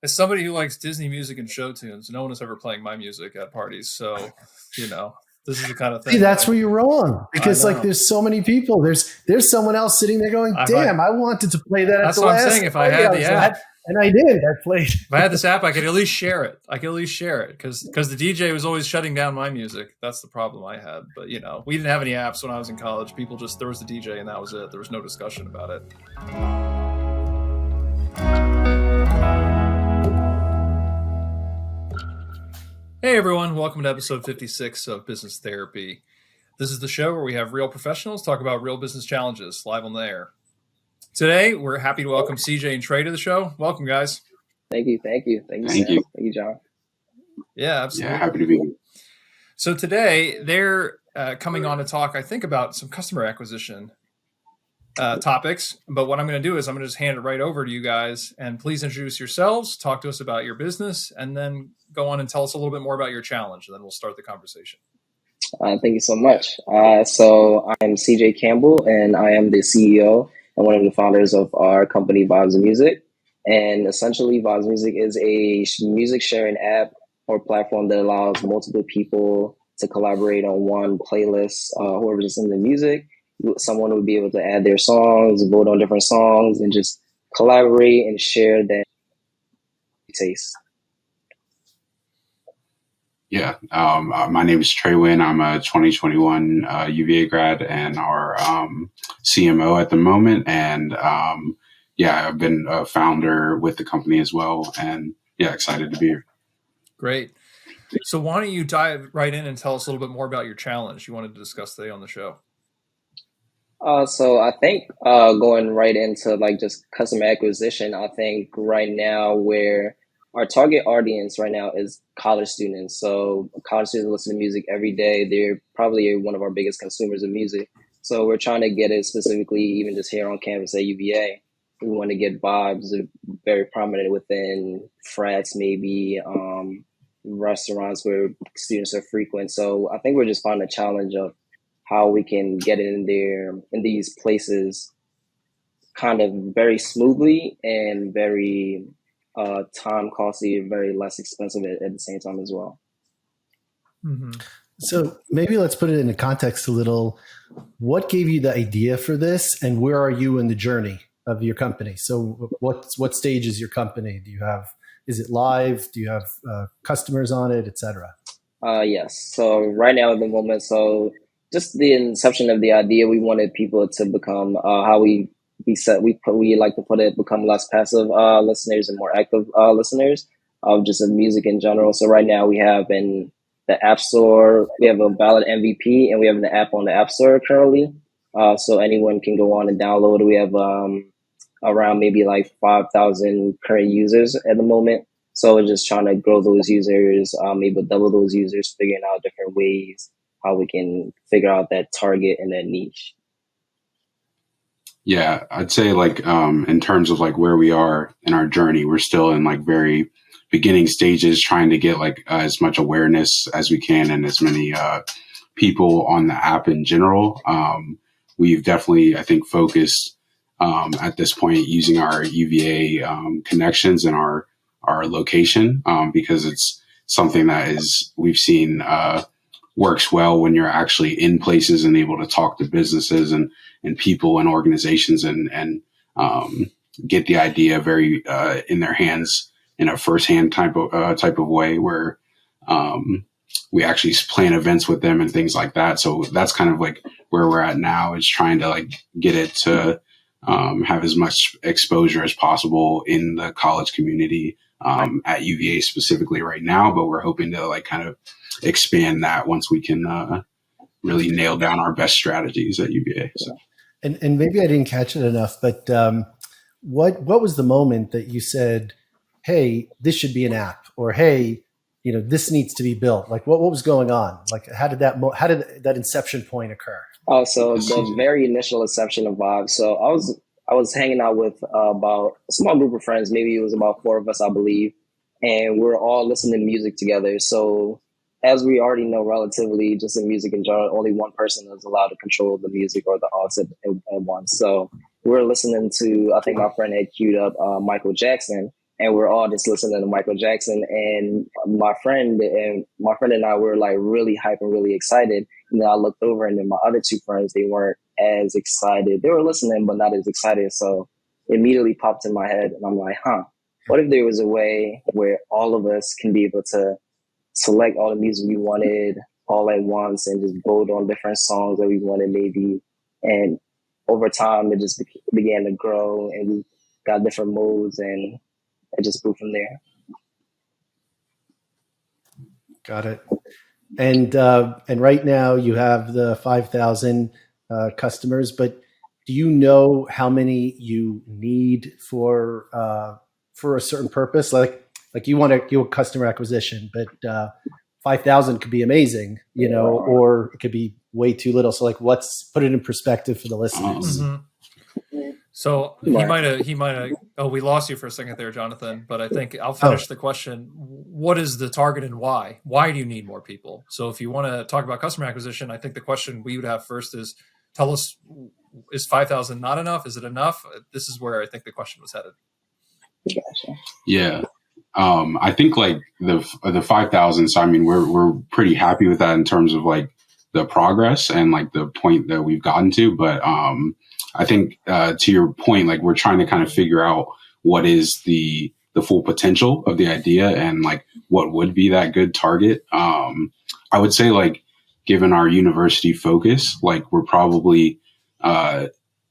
As somebody who likes Disney music and show tunes, no one is ever playing my music at parties. So, this is the kind of thing. See, that's where you're wrong, because there's so many people. There's someone else sitting there going, "Damn, I wanted to play that." That's what I'm saying. If I had the app, and I did, I played. If I had this app, I could at least share it. Because the DJ was always shutting down my music. That's the problem I had. But we didn't have any apps when I was in college. People there was the DJ and that was it. There was no discussion about it. Hey everyone, welcome to episode 56 of Business Therapy. This is the show where we have real professionals talk about real business challenges live on the air. Today, we're happy to welcome CJ and Trey to the show. Welcome, guys. Thank you, John. Yeah, absolutely. Yeah, happy to be here. So today, they're coming on to talk, I think, about some customer acquisition topics. But what I'm going to do is I'm going to just hand it right over to you guys. And please introduce yourselves, talk to us about your business, and then go on and tell us a little bit more about your challenge. And then we'll start the conversation. Thank you so much. So I'm CJ Campbell, and I am the CEO and one of the founders of our company, Vibez Music. And essentially, Vibez Music is a music sharing app or platform that allows multiple people to collaborate on one playlist. Whoever's listening to music, someone would be able to add their songs, vote on different songs, and just collaborate and share that taste. Yeah, my name is Trey Winn. I'm a 2021 UVA grad and our CMO at the moment. And I've been a founder with the company as well. And excited to be here. Great. So why don't you dive right in and tell us a little bit more about your challenge you wanted to discuss today on the show? So I think going right into just customer acquisition, I think right now where our target audience right now is college students. So college students listen to music every day. They're probably one of our biggest consumers of music. So we're trying to get it specifically even just here on campus at UVA. We want to get Vibez very prominent within frats, maybe restaurants where students are frequent. So I think we're just finding a challenge of how we can get it in there in these places kind of very smoothly and very time costly, very less expensive at the same time as well. Mm-hmm. So maybe let's put it into context a little. What gave you the idea for this, and where are you in the journey of your company? So what stage is your company? Is it live? Do you have customers on it, et cetera? Yes. So right now at the moment, just the inception of the idea, we wanted people to become how we like to put it, become less passive listeners and more active listeners of just music in general. So right now we have in the App Store, we have a valid MVP, and we have an app on the App Store currently. So anyone can go on and download it. We have around maybe 5,000 current users at the moment. So we're just trying to grow those users, maybe double those users, figuring out different ways how we can figure out that target and that niche. Yeah, I'd say in terms of where we are in our journey, we're still in very beginning stages, trying to get as much awareness as we can and as many people on the app in general. We've definitely, I think, focused at this point using our UVA connections and our location because it's something that we've seen works well when you're actually in places and able to talk to businesses and people and organizations and get the idea very in their hands in a firsthand type of way where we actually plan events with them and things like that. So that's kind of where we're at now, is trying to get it to have as much exposure as possible in the college community at UVA specifically right now. But we're hoping to kind of expand that once we can really nail down our best strategies at UVA. So. And maybe I didn't catch it enough, but what was the moment that you said, hey, this should be an app, or hey, this needs to be built? What was going on? How did that inception point occur? Oh, so the very initial inception of Vibez. So I was hanging out with about a small group of friends. Maybe it was about 4 of us, I believe, and we're all listening to music together. So as we already know, relatively, just in music in general, only one person is allowed to control the music or the aux at once. So we're listening to, I think my friend had queued up Michael Jackson, and we're all just listening to Michael Jackson. And my friend and I were like really hyped and really excited. And then I looked over, and then my other two friends, they weren't as excited. They were listening, but not as excited. So it immediately popped in my head, and I'm like, what if there was a way where all of us can be able to select all the music we wanted all at once and just vote on different songs that we wanted maybe. And over time, it just began to grow, and we got different modes, and it just grew from there. Got it. And right now you have the 5,000 customers, but do you know how many you need for a certain purpose? Like you want to do customer acquisition, but 5,000 could be amazing, or it could be way too little. So like, put it in perspective for the listeners. So he might have. Oh, we lost you for a second there, Jonathan. But I think I'll finish the question. What is the target and why? Why do you need more people? So if you want to talk about customer acquisition, I think the question we would have first is, tell us, is 5,000 not enough? Is it enough? This is where I think the question was headed. Gotcha. Yeah. I think like the 5,000. So I mean, we're pretty happy with that in terms of like the progress and like the point that we've gotten to. But I think to your point, like we're trying to kind of figure out what is the full potential of the idea and like what would be that good target. I would say like given our university focus, like we're probably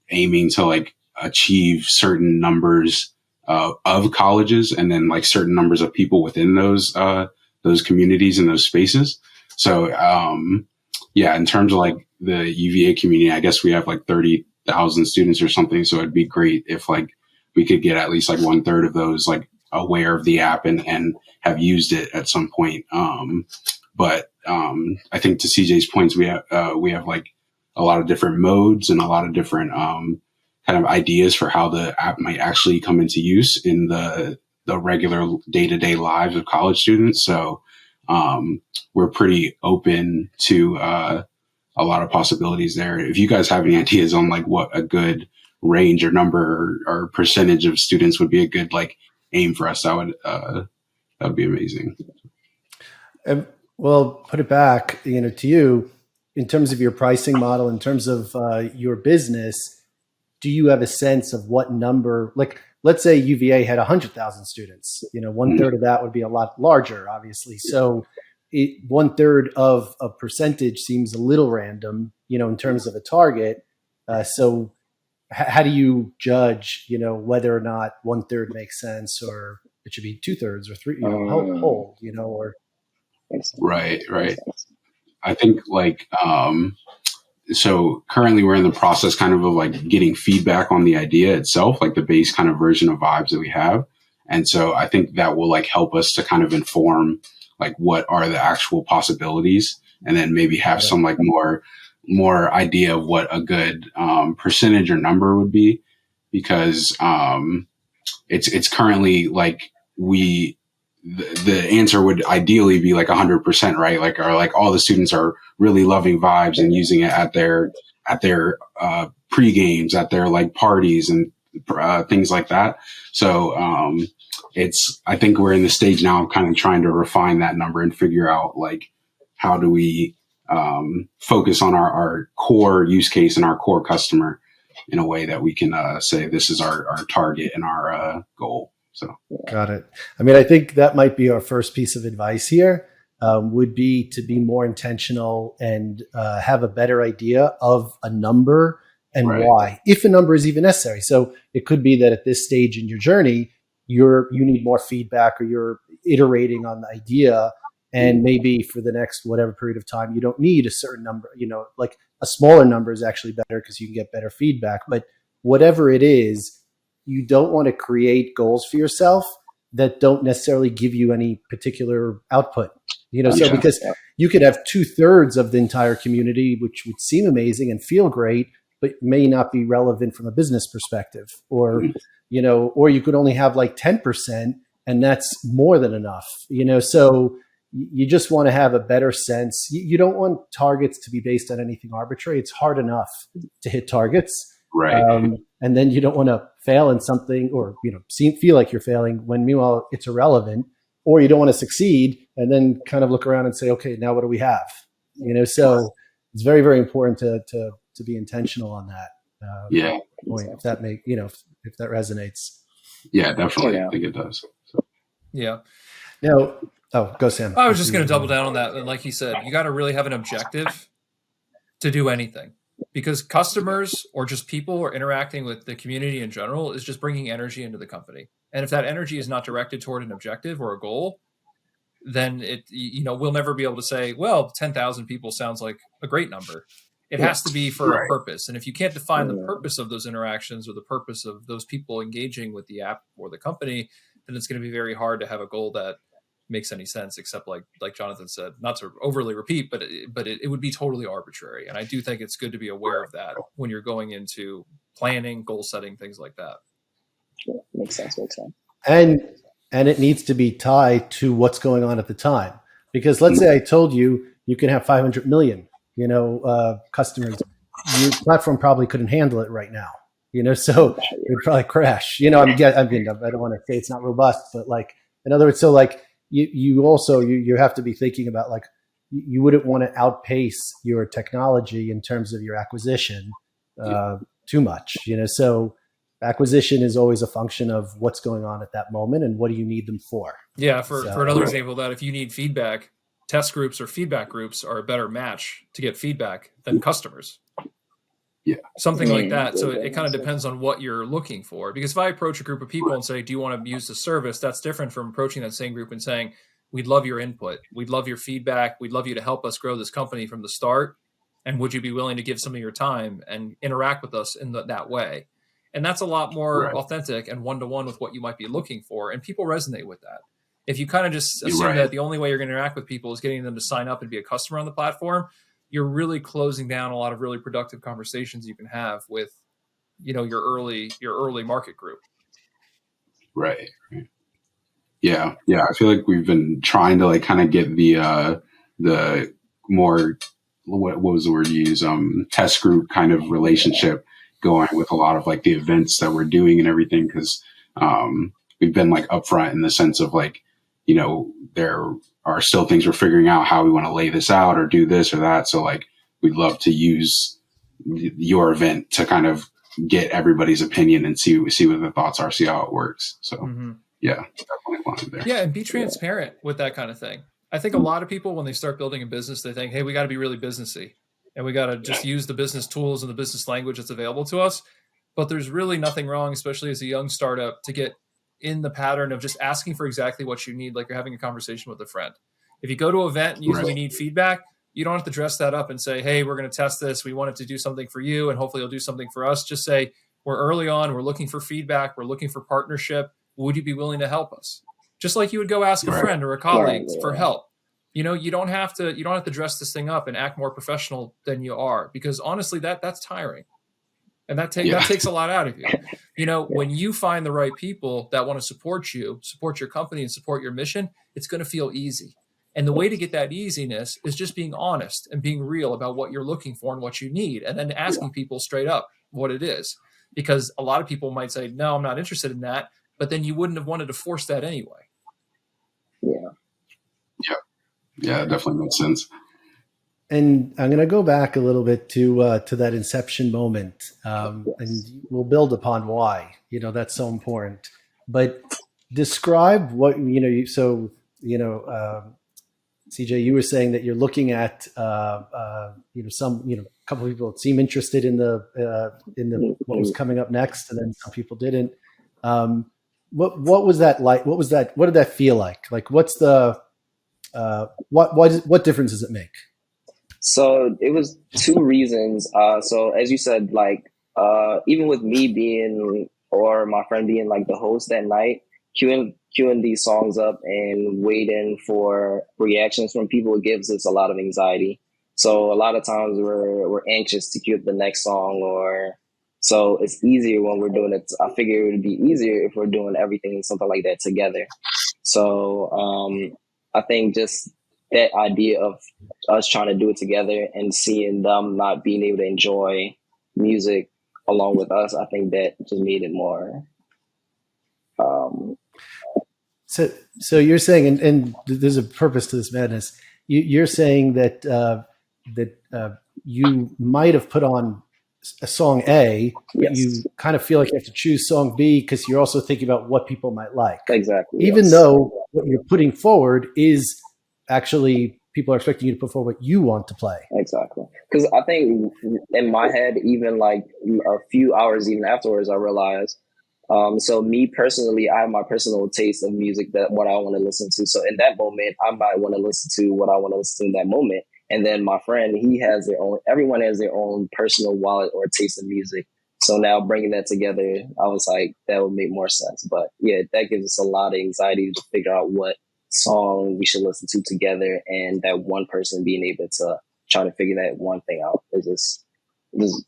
aiming to like achieve certain numbers of colleges and then like certain numbers of people within those communities and those spaces. So yeah, in terms of like the UVA community, I guess we have like 30,000 students or something. So it'd be great if like we could get at least like 1/3 of those like aware of the app and have used it at some point. But I think to CJ's points, we have like a lot of different modes and a lot of different kind of ideas for how the app might actually come into use in the regular day-to-day lives of college students. So we're pretty open to a lot of possibilities there. If you guys have any ideas on like what a good range or number or percentage of students would be a good like aim for us, that would be amazing. Well, put it back, to you in terms of your pricing model, in terms of your business. Do you have a sense of what number, like, let's say UVA had 100,000 students, 1/3 of that would be a lot larger, obviously. So 1/3 of a percentage seems a little random, in terms of a target. So how do you judge, whether or not 1/3 makes sense, or it should be 2/3 or 3, whole, or. Right. I think like, so currently we're in the process kind of like getting feedback on the idea itself, like the base kind of version of Vibez that we have. And so I think that will like help us to kind of inform like what are the actual possibilities, and then maybe have some like more idea of what a good percentage or number would be, because it's currently like the answer would ideally be like 100%, right? Like, or like all the students are really loving Vibez and using it at their pre-games, at their like parties and things like that. So I think we're in the stage now of kind of trying to refine that number and figure out like how do we focus on our core use case and our core customer in a way that we can say this is our target and our goal. So got it. I mean, I think that might be our first piece of advice here, would be to be more intentional and have a better idea of a number and why, if a number is even necessary. So it could be that at this stage in your journey, you need more feedback, or you're iterating on the idea, and maybe for the next whatever period of time, you don't need a certain number, like a smaller number is actually better because you can get better feedback. But whatever it is, you don't want to create goals for yourself that don't necessarily give you any particular output, so because you could have 2/3 of the entire community, which would seem amazing and feel great, but may not be relevant from a business perspective, or you could only have like 10%, and that's more than enough, so you just want to have a better sense. You don't want targets to be based on anything arbitrary. It's hard enough to hit targets. Right. and then you don't want to fail in something, or feel like you're failing when meanwhile it's irrelevant, or you don't want to succeed and then kind of look around and say, okay, now what do we have? So it's very, very important to be intentional on that point, if that if that resonates. Yeah, definitely. I think it does. So. Yeah. Now, go Sam. I was just going to double down on that. And like you said, you got to really have an objective to do anything, because customers or just people or interacting with the community in general is just bringing energy into the company. And if that energy is not directed toward an objective or a goal, then we'll never be able to say, well, 10,000 people sounds like a great number. It has to be for a purpose. And if you can't define the purpose of those interactions or the purpose of those people engaging with the app or the company, then it's going to be very hard to have a goal that makes any sense, except like Jonathan said, not to overly repeat, but it would be totally arbitrary. And I do think it's good to be aware of that when you're going into planning, goal setting, things like that. Yeah, makes sense. And it needs to be tied to what's going on at the time. Because let's say I told you can have 500 million, customers. Your platform probably couldn't handle it right now, so it would probably crash. I don't want to say it's not robust, but like, in other words, so like you also have to be thinking about, like, you wouldn't want to outpace your technology in terms of your acquisition too much, so acquisition is always a function of what's going on at that moment and what do you need them for. Yeah. For another example of that, if you need feedback, test groups or feedback groups are a better match to get feedback than customers. Yeah. Something like that. So it kind of depends on what you're looking for. Because if I approach a group of people and say, do you want to use the service? That's different from approaching that same group and saying, we'd love your input. We'd love your feedback. We'd love you to help us grow this company from the start. And would you be willing to give some of your time and interact with us in that way? And that's a lot more authentic and one-to-one with what you might be looking for. And people resonate with that. If you kind of just assume that the only way you're going to interact with people is getting them to sign up and be a customer on the platform, you're really closing down a lot of really productive conversations you can have with, your early market group. Right. Yeah. I feel like we've been trying to kind of get the more, what was the word you use? Test group kind of relationship going with a lot of the events that we're doing and everything. Cause, we've been upfront in the sense of there are still things we're figuring out how we want to lay this out or do this or that. So we'd love to use your event to kind of get everybody's opinion and see what the thoughts are, see how it works. So definitely wanted there. Yeah. And be transparent with that kind of thing. I think a lot of people, when they start building a business, they think, hey, we got to be really businessy and we got to just use the business tools and the business language that's available to us. But there's really nothing wrong, especially as a young startup, to get in the pattern of just asking for exactly what you need, like you're having a conversation with a friend. If you go to an event and you need feedback, you don't have to dress that up and say, hey, we're going to test this. We wanted to do something for you and hopefully you'll do something for us. Just say, we're early on. We're looking for feedback. We're looking for partnership. Would you be willing to help us? Just like you would go ask a friend or a colleague for help. You don't have to dress this thing up and act more professional than you are, because honestly, that's tiring. And that takes a lot out of you. When you find the right people that want to support your company and support your mission, it's going to feel easy. And the way to get that easiness is just being honest and being real about what you're looking for and what you need, and then asking people straight up what it is. Because a lot of people might say, no, I'm not interested in that. But then you wouldn't have wanted to force that anyway. Yeah, it definitely makes sense. And I'm going to go back a little bit to that inception moment, and we'll build upon why. That's so important. But describe what CJ, you were saying that you're looking at a couple of people that seem interested in the what was coming up next, and then some people didn't. What was that like? What did that feel like? Like, what's the what difference does it make? So it was two reasons. So as you said, even with me being, or my friend being the host that night, queuing these songs up and waiting for reactions from people, it gives us a lot of anxiety. So a lot of times we're anxious to queue up the next song, so it's easier when we're doing it. I figure it would be easier if we're doing everything, something like that together. So I think just that idea of us trying to do it together and seeing them not being able to enjoy music along with us, I think that just made it more. So you're saying, and there's a purpose to this madness. You're saying that you might have put on a song A, but Yes. you kind of feel like you have to choose song B because you're also thinking about what people might like. Exactly. Even yes. though what you're putting forward is actually people are expecting you to put forward what you want to play. Exactly. Because I think in my head, even like a few hours even afterwards, I realized, so me personally, I have my personal taste of music that what I want to listen to. So in that moment, I might want to listen to what I want to listen to in that moment. And then my friend, he has their own, everyone has their own personal wallet or taste in music. So now bringing that together, I was like, that would make more sense. But yeah, that gives us a lot of anxiety to figure out what song we should listen to together. And that one person being able to try to figure that one thing out, it just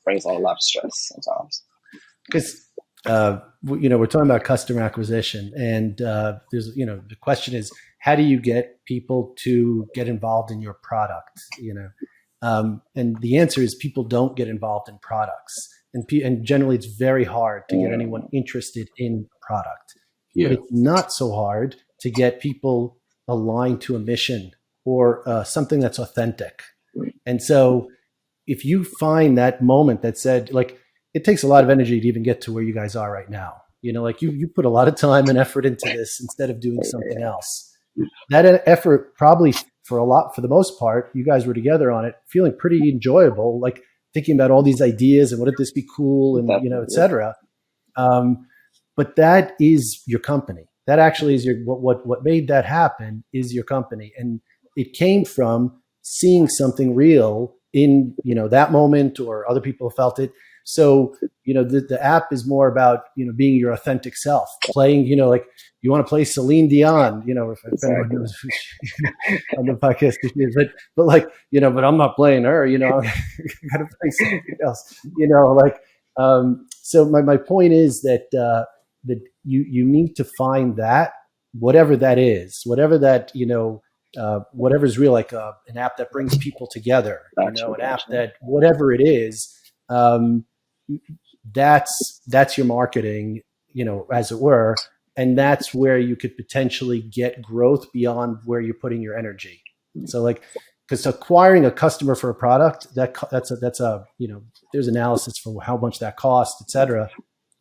brings on a lot of stress sometimes. Because we're talking about customer acquisition, and there's the question is, how do you get people to get involved in your product? And the answer is people don't get involved in products, and generally it's very hard to get anyone interested in a product. Yeah. But it's not so hard to get people aligned to a mission or something that's authentic. And so if you find that moment that said, like, it takes a lot of energy to even get to where you guys are right now. Like you put a lot of time and effort into this instead of doing something else. That effort probably for the most part, you guys were together on it, feeling pretty enjoyable, like thinking about all these ideas and wouldn't this be cool and, et cetera. But that is your company. That actually is what made that happen is your company. And it came from seeing something real in, that moment, or other people felt it. So, the app is more about, being your authentic self, playing, like you want to play Celine Dion, if anyone knows on the podcast, but like, but I'm not playing her, I got to play something else, so my point is that, that you need to find that, whatever that is, whatever that, whatever's real, like an app that brings people together, an app that, whatever it is, that's your marketing, as it were. And that's where you could potentially get growth beyond where you're putting your energy. So like, because acquiring a customer for a product, that's a there's analysis for how much that costs, et cetera.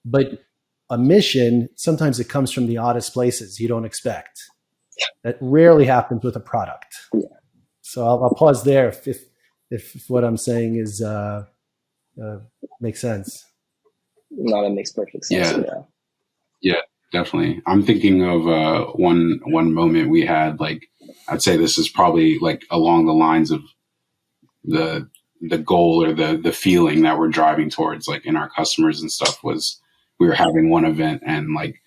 But a mission, sometimes it comes from the oddest places you don't expect. That rarely happens with a product. So I'll pause there if what I'm saying is makes sense. No, that makes perfect sense. Yeah, definitely. I'm thinking of one moment we had. Like, I'd say this is probably like along the lines of the goal or the feeling that we're driving towards, like in our customers and stuff. Was we were having one event and like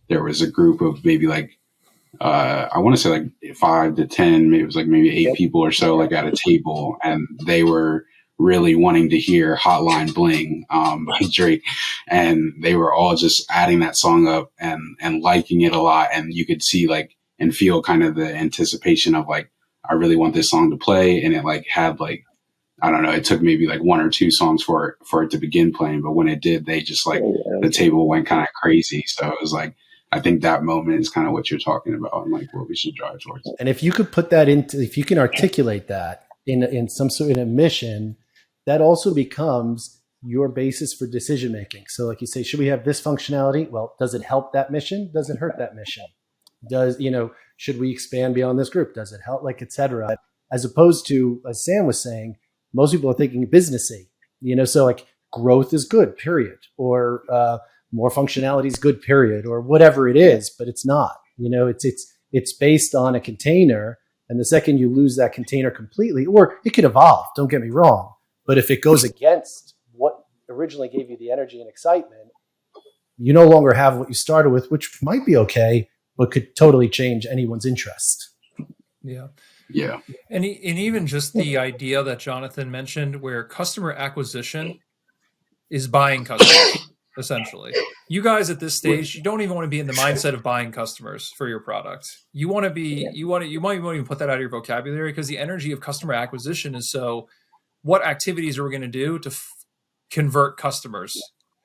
there was a group of maybe like I want to say like 5 to 10, maybe it was like maybe 8 people or so, like at a table, and they were really wanting to hear Hotline Bling by Drake, and they were all just adding that song up and liking it a lot, and you could see like and feel kind of the anticipation of like, I really want this song to play, and it like had like, I don't know, it took maybe like 1 or 2 songs for it to begin playing, but when it did, they just like the table went kind of crazy. So it was like, I think that moment is kind of what you're talking about and like what we should drive towards. And if you could put that if you can articulate that in some sort of a mission, that also becomes your basis for decision making. So like you say, should we have this functionality? Well, does it help that mission? Does it hurt that mission? Should we expand beyond this group? Does it help, like, et cetera? As opposed to, as Sam was saying, most people are thinking businessy, so like growth is good, period. Or, more functionality is good, period, or whatever it is, but it's not. It's based on a container, and the second you lose that container completely, or it could evolve. Don't get me wrong, but if it goes against what originally gave you the energy and excitement, you no longer have what you started with, which might be okay, but could totally change anyone's interest. Yeah. Yeah. And even just the idea that Jonathan mentioned, where customer acquisition is buying customers. Essentially, you guys at this stage, you don't even want to be in the mindset of buying customers for your product. You want to be, you might even put that out of your vocabulary, because the energy of customer acquisition is so, what activities are we going to do to convert customers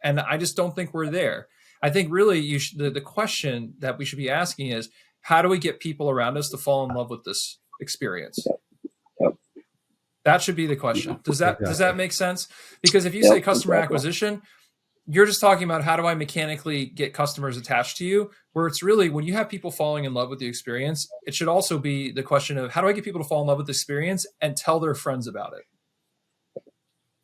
And I just don't think we're there. I think really the question that we should be asking is, how do we get people around us to fall in love with this experience? Yep. That should be the question. Does that make sense? Because if you Yep, say customer exactly. acquisition, you're just talking about how do I mechanically get customers attached to you, where it's really when you have people falling in love with the experience, it should also be the question of how do I get people to fall in love with the experience and tell their friends about it?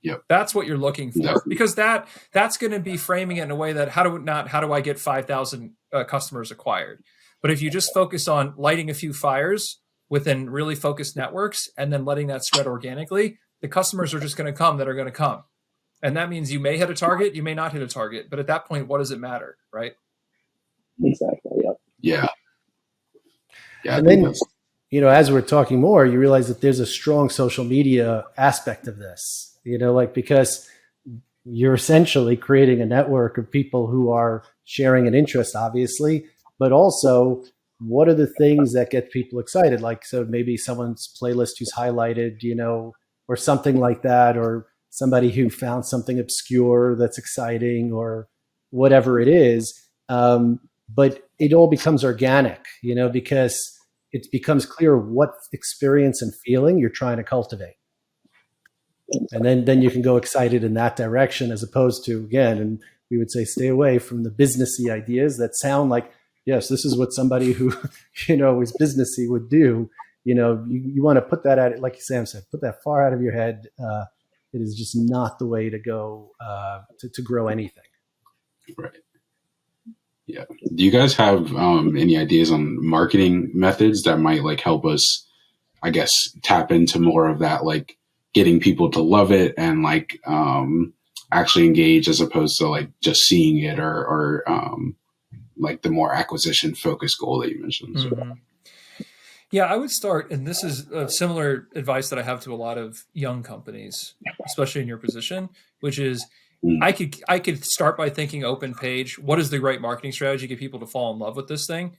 Yep. That's what you're looking for, Definitely. because that's going to be framing it in a way that how do I get 5,000 customers acquired? But if you just focus on lighting a few fires within really focused networks and then letting that spread organically, the customers are just going to come that are going to come. And that means you may hit a target, you may not hit a target, but at that point, what does it matter, right? Exactly. Yep. Yeah. Yeah. And then, as we're talking more, you realize that there's a strong social media aspect of this, because you're essentially creating a network of people who are sharing an interest, obviously, but also what are the things that get people excited? Like, so maybe someone's playlist who's highlighted, or something like that, or somebody who found something obscure that's exciting or whatever it is. But it all becomes organic, because it becomes clear what experience and feeling you're trying to cultivate. And then you can go excited in that direction, as opposed to, again, and we would say, stay away from the businessy ideas that sound like, yes, this is what somebody who, is businessy would do. You want to put that out, like Sam said, put that far out of your head. It is just not the way to go to grow anything. Right. Yeah. Do you guys have any ideas on marketing methods that might help us, I guess, tap into more of that, getting people to love it and actually engage, as opposed to just seeing it or the more acquisition focused goal that you mentioned? Mm-hmm. Yeah, I would start, and this is a similar advice that I have to a lot of young companies, especially in your position, which is I could start by thinking open page. What is the right marketing strategy to get people to fall in love with this thing?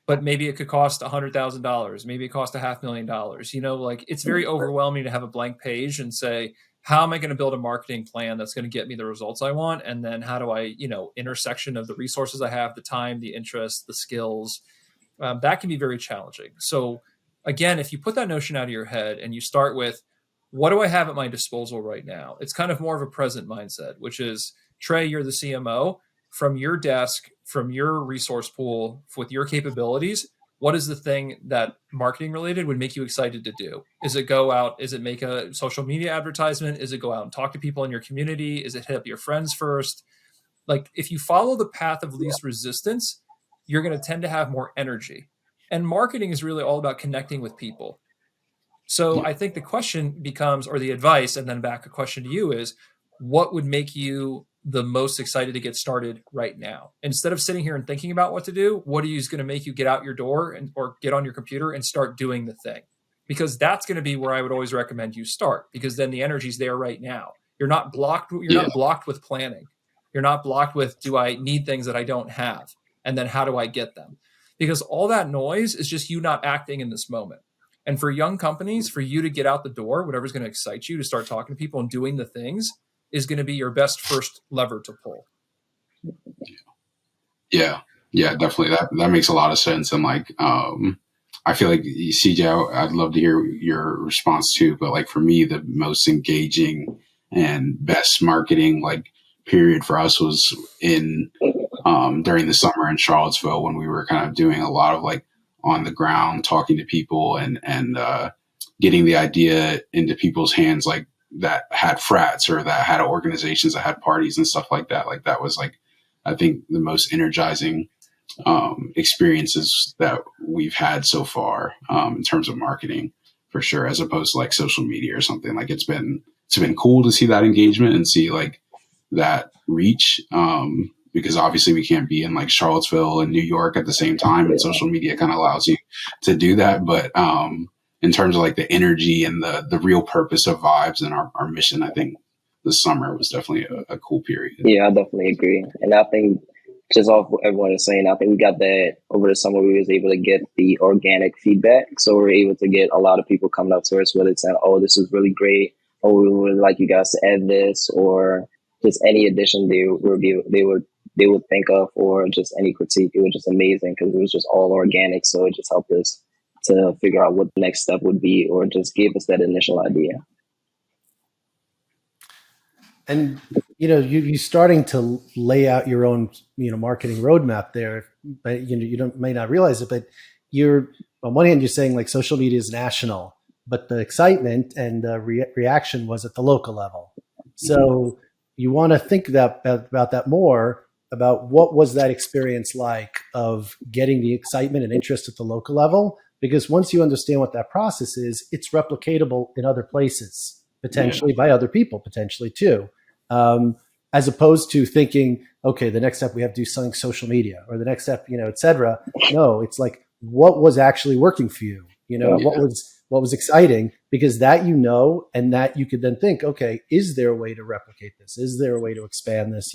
But maybe it could cost $100,000. Maybe it cost $500,000. It's very overwhelming to have a blank page and say, how am I going to build a marketing plan that's going to get me the results I want? And then how do I, intersection of the resources I have, the time, the interest, the skills, that can be very challenging. So again, if you put that notion out of your head and you start with, what do I have at my disposal right now? It's kind of more of a present mindset, which is, Trey, you're the CMO. From your desk, from your resource pool, with your capabilities, what is the thing that marketing related would make you excited to do? Is it go out? Is it make a social media advertisement? Is it go out and talk to people in your community? Is it hit up your friends first? If you follow the path of least resistance, you're going to tend to have more energy. And marketing is really all about connecting with people. So I think the question becomes, or the advice, and then back a question to you is, what would make you the most excited to get started right now? Instead of sitting here and thinking about what to do, what is going to make you get out your door or get on your computer and start doing the thing? Because that's going to be where I would always recommend you start, because then the energy's there right now. You're not blocked. You're not blocked with planning. You're not blocked with, do I need things that I don't have? And then how do I get them? Because all that noise is just you not acting in this moment. And for young companies, for you to get out the door, whatever's going to excite you to start talking to people and doing the things is going to be your best first lever to pull. Yeah, definitely. That makes a lot of sense. And I feel like, CJ, I'd love to hear your response too. But for me, the most engaging and best marketing period for us was in during the summer in Charlottesville, when we were kind of doing a lot of on the ground, talking to people and getting the idea into people's hands, that had frats or that had organizations that had parties and stuff like that. That was I think the most energizing experiences that we've had so far in terms of marketing, for sure, as opposed to social media or something. It's been cool to see that engagement and see that reach, because obviously we can't be in Charlottesville and New York at the same time, and social media kind of allows you to do that. But in terms of the energy and the real purpose of Vibez and our mission, I think the summer was definitely a cool period. Yeah, I definitely agree. And I think just off what everyone is saying, I think we got that over the summer. We was able to get the organic feedback. So we're able to get a lot of people coming up to us, whether it's saying, oh, this is really great, or we would like you guys to add this, or just any addition they would think of, or just any critique. It was just amazing because it was just all organic. So it just helped us to figure out what the next step would be, or just gave us that initial idea. And you starting to lay out your own marketing roadmap there, but you may not realize it, but you're on one hand you're saying like social media is national, but the excitement and the reaction was at the local level. So you want to think about that more, about what was that experience like of getting the excitement and interest at the local level, because once you understand what that process is, it's replicatable in other places, potentially by other people, potentially too. As opposed to thinking, okay, the next step we have to do something social media, or the next step, et cetera. No, it's like, what was actually working for you? What was exciting, because that, and that you could then think, okay, is there a way to replicate this? Is there a way to expand this?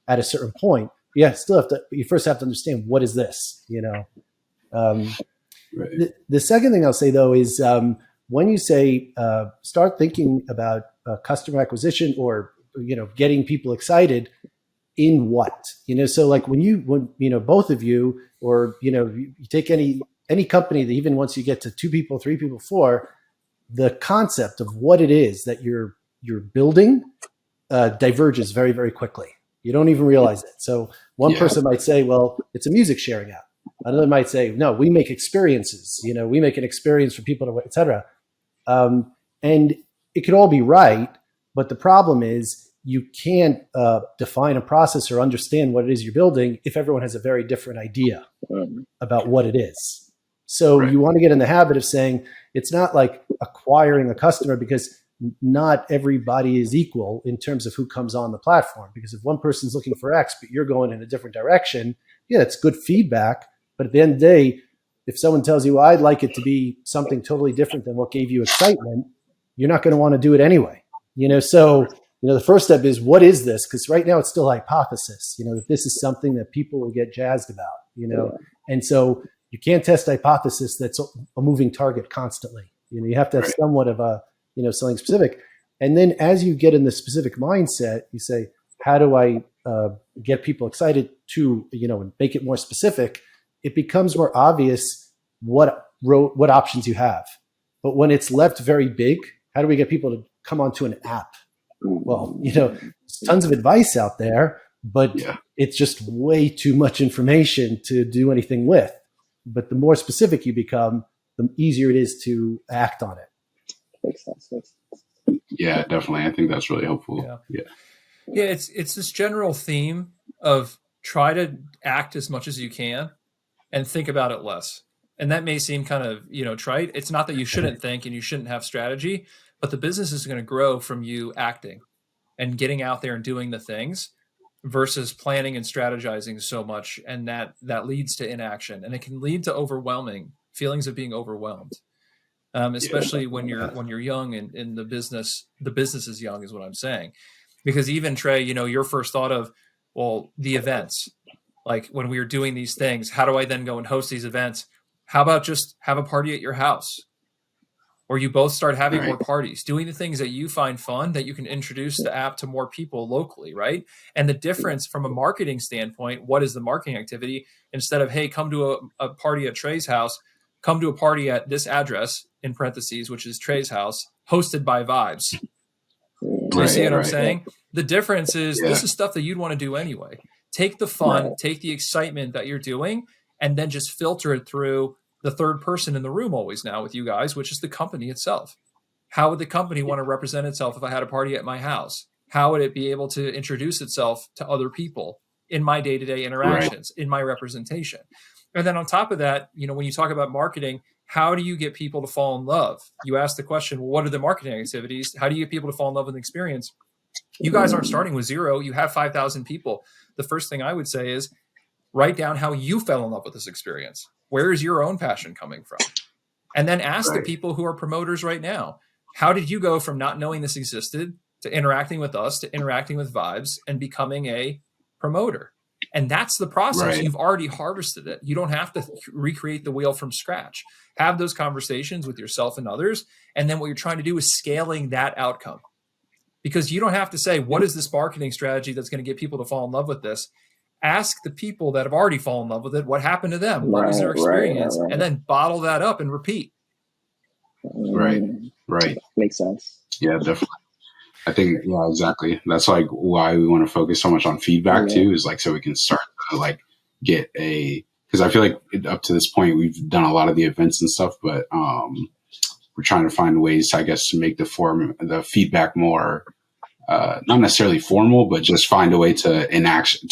At a certain point, you first have to understand, what is this? Right. The second thing I'll say though is, when you say, start thinking about customer acquisition, or getting people excited in what, so like when both of you, or you take any company that even once you get to 2 people, 3 people, 4, the concept of what it is that you're building diverges very, very quickly. You don't even realize it. So one person might say, well, it's a music sharing app. Another might say, no, we make experiences, we make an experience for people to, et cetera. And it could all be right. But the problem is, you can't define a process or understand what it is you're building if everyone has a very different idea about what it is. So you want to get in the habit of saying, it's not like acquiring a customer, because not everybody is equal in terms of who comes on the platform. Because if one person's looking for X, but you're going in a different direction, it's good feedback. But at the end of the day, if someone tells you, well, I'd like it to be something totally different than what gave you excitement, you're not going to want to do it anyway. So the first step is, what is this? Because right now it's still hypothesis, that this is something that people will get jazzed about, and so you can't test hypothesis that's a moving target constantly. You have to have somewhat of a, something specific. And then as you get in the specific mindset, you say, how do I get people excited to, and make it more specific? It becomes more obvious what options you have. But when it's left very big, how do we get people to come onto an app? Well, tons of advice out there, but it's just way too much information to do anything with. But the more specific you become, the easier it is to act on it. Makes sense. Yeah, definitely. I think that's really helpful. Yeah, it's this general theme of try to act as much as you can and think about it less. And that may seem kind of, trite. It's not that you shouldn't think and you shouldn't have strategy, but the business is going to grow from you acting and getting out there and doing the things versus planning and strategizing so much. And that leads to inaction, and it can lead to overwhelming feelings of being overwhelmed. Especially when you're young and in the business is young is what I'm saying. Because even Trey, your first thought of, well, the events, like when we were doing these things, how do I then go and host these events? How about just have a party at your house? Or you both start having more parties, doing the things that you find fun, that you can introduce the app to more people locally, right? And the difference from a marketing standpoint, what is the marketing activity? Instead of, hey, come to a party at Trey's house, come to a party at this address, in parentheses, which is Trey's house, hosted by Vibez. Do you see what I'm saying? The difference is this is stuff that you'd want to do anyway. Take the fun, take the excitement that you're doing, and then just filter it through the third person in the room always now with you guys, which is the company itself. How would the company want to represent itself if I had a party at my house? How would it be able to introduce itself to other people in my day-to-day interactions, in my representation? And then on top of that, when you talk about marketing, how do you get people to fall in love? You ask the question, well, what are the marketing activities? How do you get people to fall in love with an experience? You guys aren't starting with 0. You have 5,000 people. The first thing I would say is write down how you fell in love with this experience. Where is your own passion coming from? And then ask the people who are promoters right now, how did you go from not knowing this existed to interacting with us, to interacting with Vibez and becoming a promoter? And that's the process. You've already harvested it. You don't have to recreate the wheel from scratch. Have those conversations with yourself and others. And then what you're trying to do is scaling that outcome. because you don't have to say, what is this marketing strategy that's going to get people to fall in love with this? Ask the people that have already fallen in love with it, what happened to them? What was their experience? And then bottle that up and repeat. Right. Makes sense. Yeah, definitely. I think, yeah, exactly. That's like why we want to focus so much on feedback too, is like, so we can start to like get because I feel like up to this point, we've done a lot of the events and stuff, but we're trying to find ways to, I guess, to make the feedback more, not necessarily formal, but just find a way to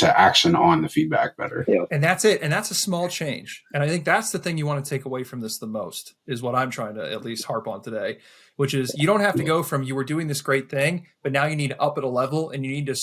action on the feedback better. Yeah. And that's it. And that's a small change. And I think that's the thing you want to take away from this the most, is what I'm trying to at least harp on today, which is you don't have to go from you were doing this great thing, but now you need to up it a level and you need to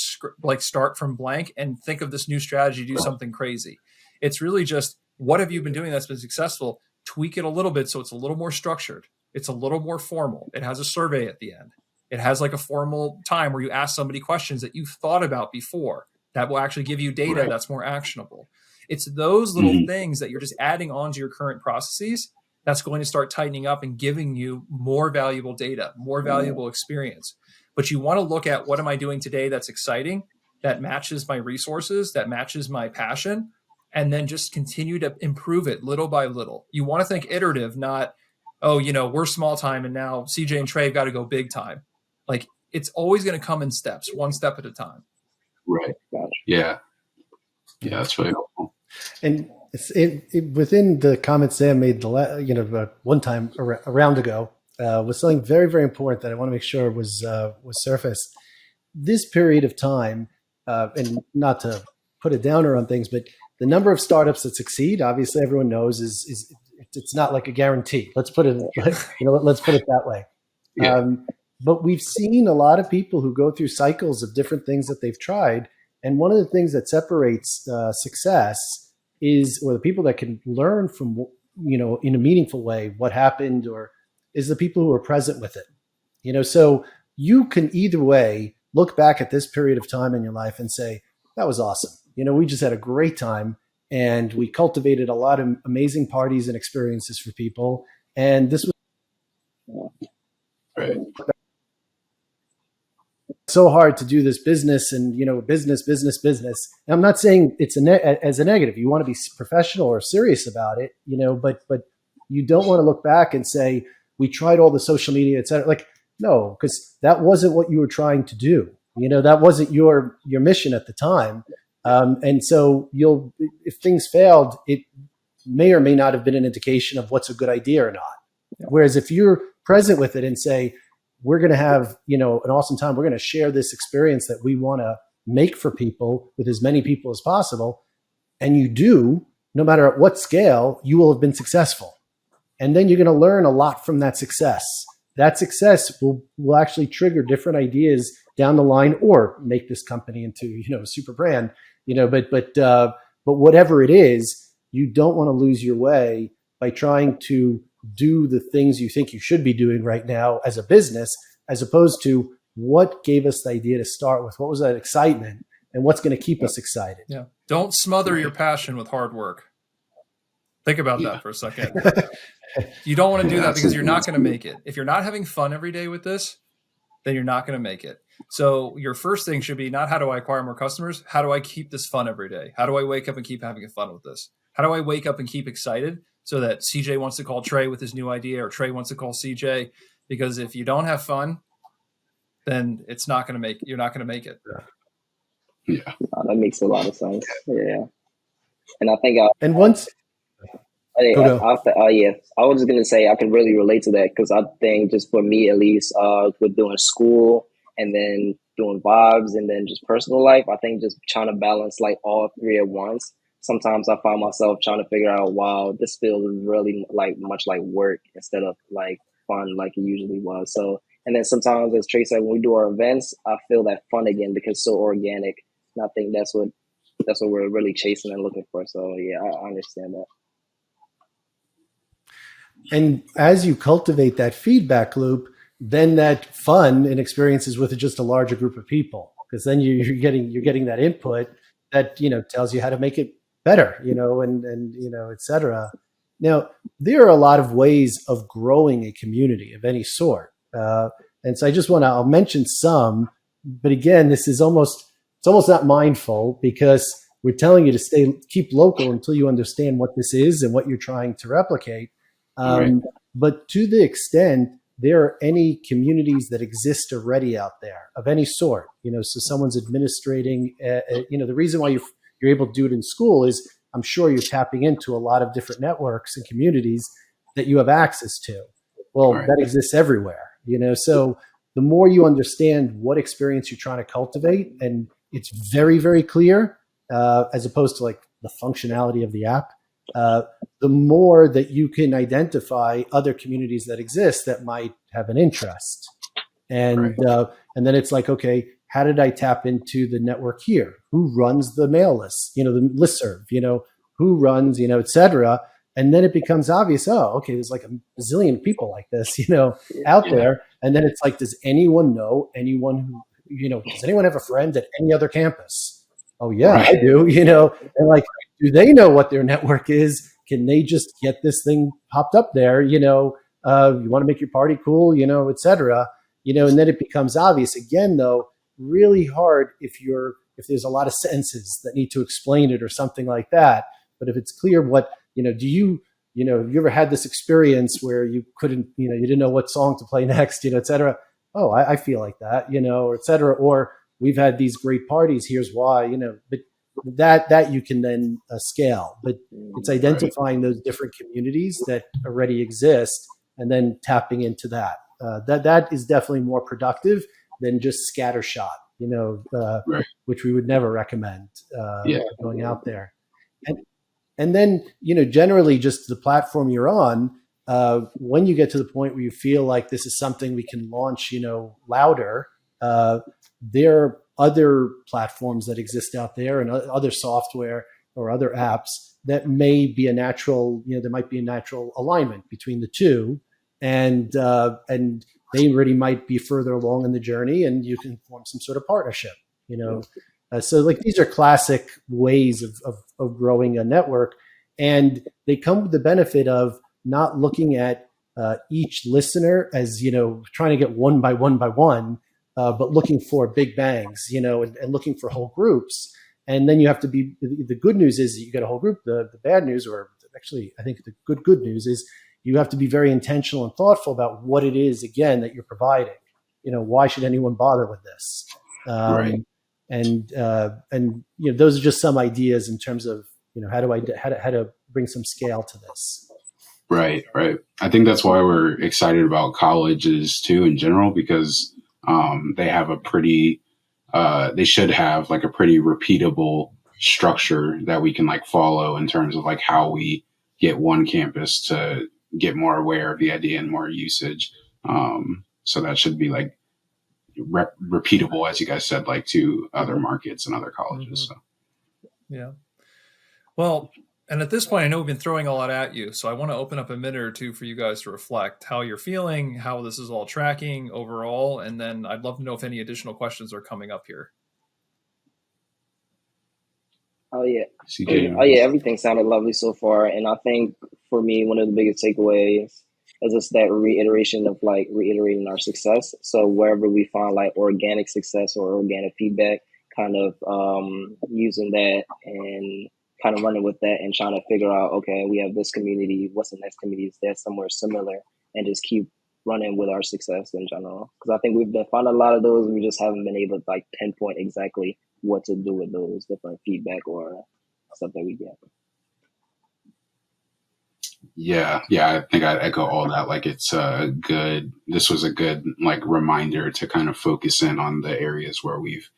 like start from blank and think of this new strategy, do something crazy. It's really just, what have you been doing that's been successful? Tweak it a little bit so it's a little more structured. It's a little more formal. It has a survey at the end. It has like a formal time where you ask somebody questions that you've thought about before that will actually give you data that's more actionable. It's those little things that you're just adding onto your current processes that's going to start tightening up and giving you more valuable data, more valuable experience. But you want to look at, what am I doing today that's exciting, that matches my resources, that matches my passion, and then just continue to improve it little by little. You want to think iterative, not, oh, we're small time and now CJ and Trey have got to go big time. Like, it's always going to come in steps, one step at a time. Right. Yeah. Yeah, that's really helpful. And within the comments Sam made, one time a round ago, was something very, very important that I want to make sure was surfaced. This period of time, and not to put a downer on things, but the number of startups that succeed, obviously everyone knows is it's not like a guarantee. Let's put it that way. Yeah. But we've seen a lot of people who go through cycles of different things that they've tried. And one of the things that separates success or the people that can learn from, in a meaningful way what happened, or is the people who are present with it. So you can either way look back at this period of time in your life and say, that was awesome. We just had a great time and we cultivated a lot of amazing parties and experiences for people. And this was so hard to do this business and, business. And I'm not saying it's as a negative. You want to be professional or serious about it, but you don't want to look back and say, we tried all the social media, et cetera. Like, no, because that wasn't what you were trying to do. That wasn't your mission at the time. And so if things failed, it may or may not have been an indication of what's a good idea or not. Yeah. Whereas if you're present with it and say, we're going to have, an awesome time, we're going to share this experience that we want to make for people with as many people as possible. And you do, no matter at what scale, you will have been successful. And then you're going to learn a lot from that success. That success will actually trigger different ideas down the line, or make this company into, a super brand, but whatever it is, you don't want to lose your way by trying to do the things you think you should be doing right now as a business, as opposed to what gave us the idea to start with, what was that excitement, and what's going to keep us excited. Yeah. Don't smother your passion with hard work. Think about that for a second. You don't want to do that because you're not going to make it. If you're not having fun every day with this, then you're not going to make it. So your first thing should be not, how do I acquire more customers? How do I keep this fun every day? How do I wake up and keep having fun with this? How do I wake up and keep excited so that CJ wants to call Trey with his new idea, or Trey wants to call CJ? Because if you don't have fun, then you're not going to make it. Yeah. That makes a lot of sense. Yeah. And I think I was just gonna say I can really relate to that, because I think just for me at least, with doing school and then doing Vibez and then just personal life, I think just trying to balance like all three at once. Sometimes I find myself trying to figure out, wow, this feels really like much like work instead of like fun like it usually was. So, and then sometimes, as Trey said, when we do our events, I feel that fun again because it's so organic. And I think that's what we're really chasing and looking for. So yeah, I understand that. And as you cultivate that feedback loop, then that fun and experiences with just a larger group of people, because then you're getting that input that, tells you how to make it better, and et cetera. Now, there are a lot of ways of growing a community of any sort. And so I just I'll mention some, but again, it's almost not mindful, because we're telling you to keep local until you understand what this is and what you're trying to replicate. Right. But to the extent there are any communities that exist already out there of any sort, so someone's administrating, the reason why you're able to do it in school is I'm sure you're tapping into a lot of different networks and communities that you have access to. Well, Right. that exists everywhere, so the more you understand what experience you're trying to cultivate, and it's very, very clear, as opposed to like the functionality of the app, the more that you can identify other communities that exist that might have an interest. And and then it's like, okay, how did I tap into the network here? Who runs the mail list? The listserv, who runs, et cetera. And then it becomes obvious, oh, okay, there's like a bazillion people like this, out there. And then it's like, does anyone know anyone who, does anyone have a friend at any other campus? Oh yeah, I do, and like, do they know what their network is? Can they just get this thing popped up there? You want to make your party cool, et cetera, and then it becomes obvious again, though, really hard if there's a lot of sentences that need to explain it or something like that. But if it's clear what, have you ever had this experience where you couldn't, you didn't know what song to play next, et cetera? Oh, I feel like that, or et cetera. Or we've had these great parties. Here's why, but that you can then scale. But it's identifying those different communities that already exist and then tapping into that. That is definitely more productive than just scattershot, which we would never recommend going out there. And then, generally just the platform you're on, when you get to the point where you feel like this is something we can launch, louder, there are other platforms that exist out there and other software or other apps that may be a natural, there might be a natural alignment between the two, and they already might be further along in the journey, and you can form some sort of partnership, so like these are classic ways of growing a network, and they come with the benefit of not looking at each listener as, trying to get one by one, but looking for big bangs, and looking for whole groups. And then you have to be, the good news is that you get a whole group. The bad news, or actually I think the good news, is you have to be very intentional and thoughtful about what it is, again, that you're providing. Why should anyone bother with this? And those are just some ideas in terms of, how to bring some scale to this. Right. I think that's why we're excited about colleges too in general, because they have they should have like a pretty repeatable structure that we can like follow in terms of like how we get one campus to get more aware of the idea and more usage. So that should be like repeatable, as you guys said, like to other markets and other colleges. Mm-hmm. So. Yeah. Well, and at this point, I know we've been throwing a lot at you, so I want to open up a minute or two for you guys to reflect how you're feeling, how this is all tracking overall, and then I'd love to know if any additional questions are coming up here. Oh yeah. Everything sounded lovely so far, and I think for me, one of the biggest takeaways is just that reiteration of like reiterating our success. So wherever we find like organic success or organic feedback, kind of using that and kind of running with that and trying to figure out, okay, we have this community, what's the next community? Is there somewhere similar? And just keep running with our success in general. Because I think we've been finding a lot of those. We just haven't been able to like pinpoint exactly what to do with those different feedback or stuff that we get. Yeah, I think I'd echo all that. Like this was a good like reminder to kind of focus in on the areas where we've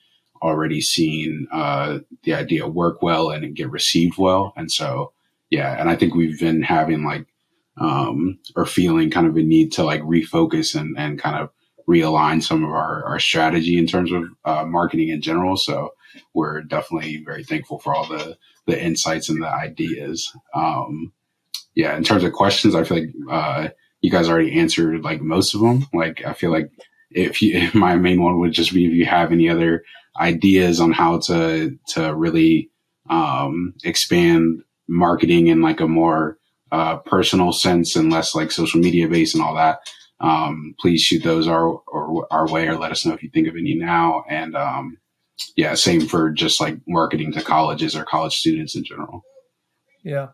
already seen the idea work well and get received well. And so, and I think we've been having like, or feeling kind of a need to like refocus and kind of realign some of our strategy in terms of marketing in general. So we're definitely very thankful for all the insights and the ideas. In terms of questions, I feel like you guys already answered like most of them. Like I feel like if my main one would just be if you have any other ideas on how to really expand marketing in like a more personal sense and less like social media based and all that, please shoot those our our way, or let us know if you think of any now. And yeah, same for just like marketing to colleges or college students in general. Yeah.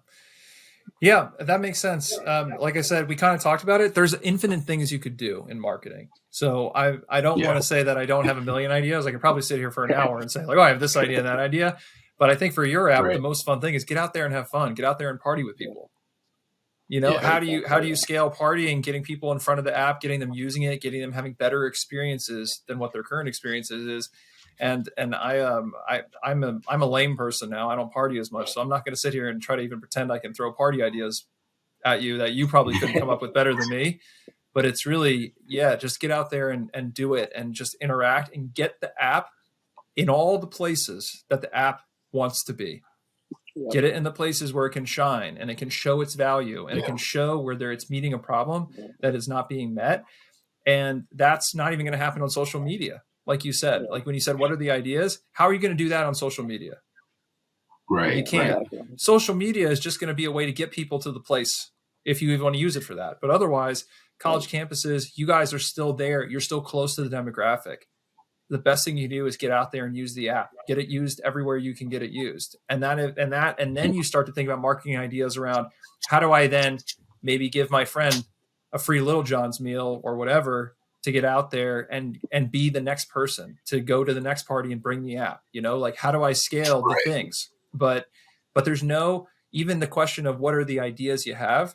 Yeah, that makes sense. Like I said, we kind of talked about it. There's infinite things you could do in marketing. So I don't want to say that I don't have a million ideas. I could probably sit here for an hour and say like, oh, I have this idea, that idea. But I think for your app, the most fun thing is get out there and have fun. Get out there and party with people. How do you scale partying, getting people in front of the app, getting them using it, getting them having better experiences than what their current experiences is. And I'm a lame person now. I don't party as much, so I'm not going to sit here and try to even pretend I can throw party ideas at you that you probably couldn't come up with better than me. But it's really, just get out there and do it, and just interact and get the app in all the places that the app wants to be. Get it in the places where it can shine and it can show its value, and it can show where it's meeting a problem that is not being met. And that's not even going to happen on social media. Like you said, like when you said, what are the ideas? How are you going to do that on social media? Right. You can't. Right. Social media is just going to be a way to get people to the place if you even want to use it for that. But otherwise, college campuses, you guys are still there. You're still close to the demographic. The best thing you do is get out there and use the app. Get it used everywhere you can get it used. And then you start to think about marketing ideas around, how do I then maybe give my friend a free Little John's meal or whatever, to get out there and be the next person to go to the next party and bring the app, like how do I scale the things? But there's no, even the question of what are the ideas you have,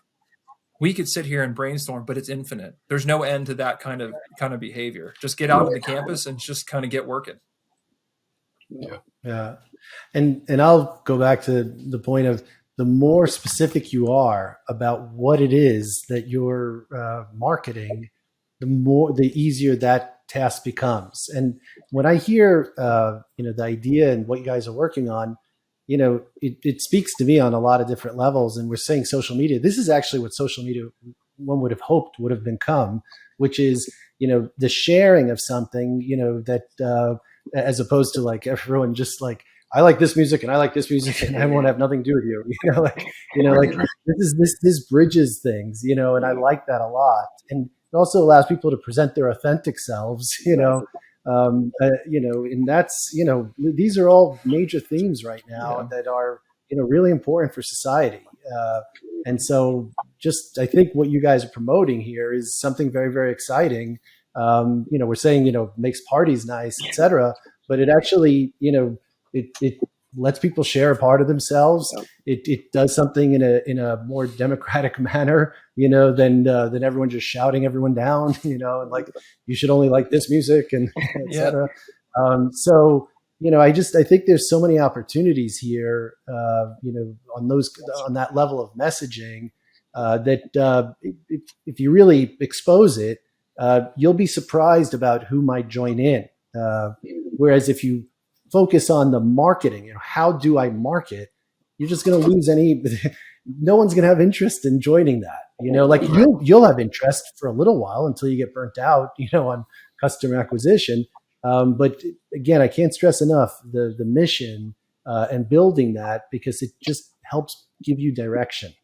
we could sit here and brainstorm, but it's infinite. There's no end to that kind of behavior. Just get out on the campus and just kind of get working. Yeah. And I'll go back to the point of, the more specific you are about what it is that you're marketing, the easier that task becomes. And when I hear, the idea and what you guys are working on, it speaks to me on a lot of different levels. And we're saying social media, this is actually what social media, one would have hoped would have become, which is, the sharing of something, that as opposed to like everyone just like, I like this music and I like this music and I won't have nothing to do with you. This bridges things, and I like that a lot. And it also allows people to present their authentic selves, and that's, these are all major themes right now that are, really important for society. And so just, I think what you guys are promoting here is something very, very exciting. We're saying, makes parties nice, et cetera, but it actually, it lets people share a part of themselves. It does something in a more democratic manner, than everyone just shouting everyone down, and like, you should only like this music and et cetera. So, I think there's so many opportunities here, on that level of messaging, that if you really expose it, you'll be surprised about who might join in. Whereas if you focus on the marketing, how do I market? You're just going to lose no one's going to have interest in joining that. You'll have interest for a little while until you get burnt out, on customer acquisition. But again, I can't stress enough the mission and building that, because it just helps give you direction.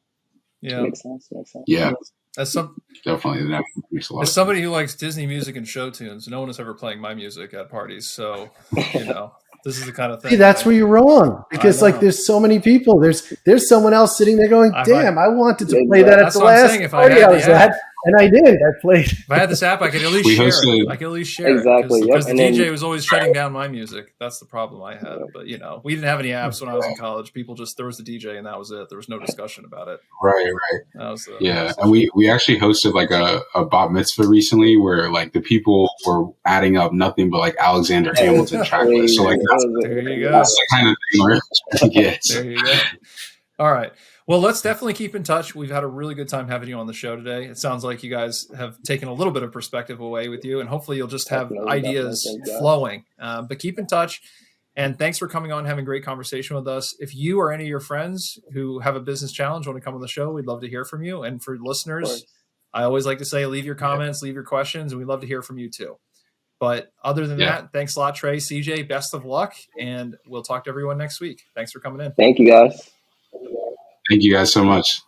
Yeah, makes sense. Yeah. Definitely that makes a lot. As somebody who likes Disney music and show tunes, no one is ever playing my music at parties. So, this is the kind of thing. See, that's where you're wrong, because like there's so many people. There's someone else sitting there going, "Damn, I wanted to play that at the last party I was at, and I didn't. I played." If I had this app, I could at least share it. I could at least share exactly. it because the DJ was always shutting down my music. That's the problem I had. But we didn't have any apps when I was in college. People just, there was the DJ and that was it. There was no discussion about it. Right. That was and we actually hosted like a bat mitzvah recently where like the people were adding up nothing but like Alexander Hamilton track list. So like there you go. That's the kind of thing where it gets. There you go. All right. Well, let's definitely keep in touch. We've had a really good time having you on the show today. It sounds like you guys have taken a little bit of perspective away with you, and hopefully you'll just have ideas flowing. But keep in touch. And thanks for coming on, having a great conversation with us. If you or any of your friends who have a business challenge want to come on the show, we'd love to hear from you. And for listeners, I always like to say, leave your comments, leave your questions, and we'd love to hear from you too. But other than that, thanks a lot, Trey, CJ, best of luck. And we'll talk to everyone next week. Thanks for coming in. Thank you, guys. Thank you guys so much.